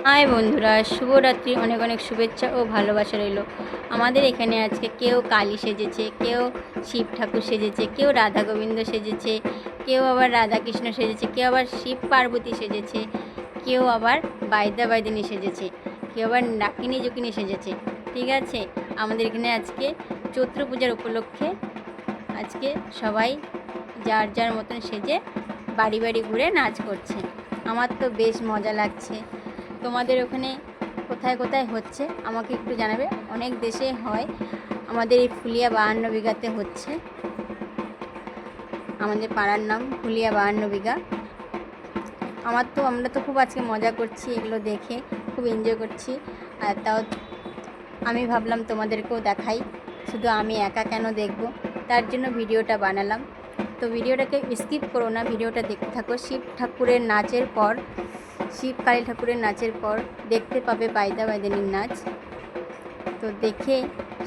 High বন্ধুরা, শুভরাত্রি। অনেক অনেক শুভেচ্ছা ও ভালোবাসা রইল। আমাদের এখানে আজকে কেউ কালী সেজেছে, কেউ শিব ঠাকুর সেজেছে, কেউ রাধা গোবিন্দ সেজেছে, কেউ আবার রাধাকৃষ্ণ সেজেছে, কেউ আবার শিব পার্বতী সেজেছে, কেউ আবার বাইদা বাইদিনী সেজেছে, কেউ আবার ডাকিনী জুকিনী সেজেছে। ঠিক আছে, আমাদের এখানে আজকে চৈত্র পূজার উপলক্ষে আজকে সবাই যার যার মতন সেজে বাড়ি বাড়ি ঘুরে নাচ করছে। আমার তো বেশ মজা লাগছে। তোমাদের ওখানে কোথায় কোথায় হচ্ছে আমাকে একটু জানাবে। অনেক দেশে হয়, আমাদের এই ফুলিয়া 52 বিঘাতে হচ্ছে। আমাদের পাড়ার নাম ফুলিয়া 52 বিঘা। আমরা তো খুব আজকে মজা করছি, এগুলো দেখে খুব এনজয় করছি। আর তাও আমি ভাবলাম তোমাদেরকেও দেখাই, শুধু আমি একা কেন দেখব, তার জন্য ভিডিওটা বানালাম। তো ভিডিওটাকে স্কিপ করো না, ভিডিওটা দেখতে থাকো। শিব ঠাকুরের নাচের পর, শিব কালী ঠাকুরের নাচের পর দেখতে পাবে বাইদা বাইদিনীর নাচ। তো দেখে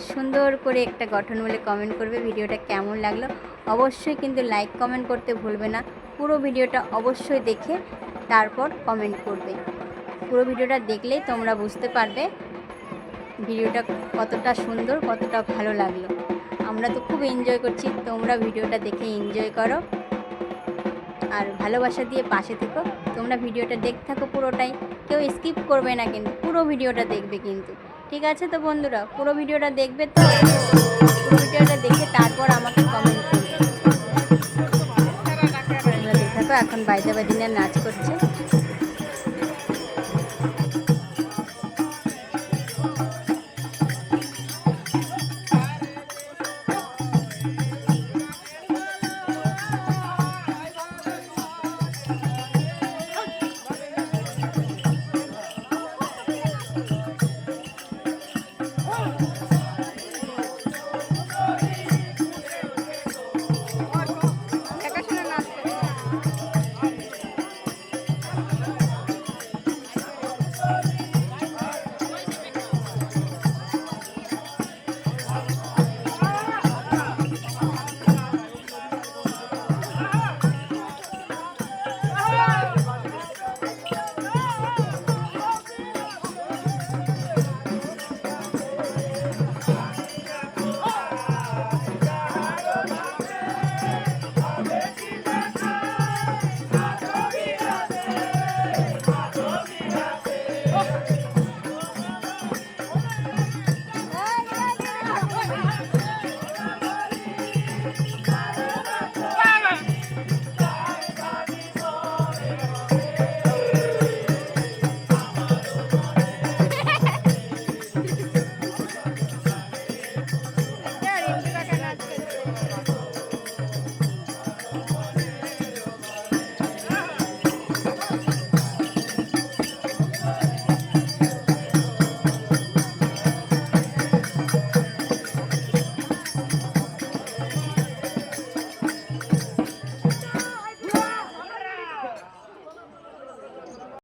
সুন্দর করে একটা গঠন বলে কমেন্ট করবে ভিডিওটা কেমন লাগলো। অবশ্যই কিন্তু লাইক কমেন্ট করতে ভুলবে না। পুরো ভিডিওটা অবশ্যই দেখে তারপর কমেন্ট করবে। পুরো ভিডিওটা দেখলেই তোমরা বুঝতে পারবে ভিডিওটা কতটা সুন্দর, কতটা ভালো লাগলো। আমরা তো খুব এনজয় করছি, তোমরা ভিডিওটা দেখে এনজয় করো আর ভালোবাসা দিয়ে পাশে থেকো। তোমরা ভিডিওটা দেখতে থাকো পুরোটাই, কেউ স্কিপ করবে না কিন্তু পুরো ভিডিওটা দেখবে কিন্তু। ঠিক আছে তো বন্ধুরা, পুরো ভিডিওটা দেখবে তো? পুরো ভিডিওটা দেখে তারপর আমাকে কমেন্ট করবে। তোমরা দেখতে থাকো, এখন বাইদা বাইদিনীরা নাচ করছে।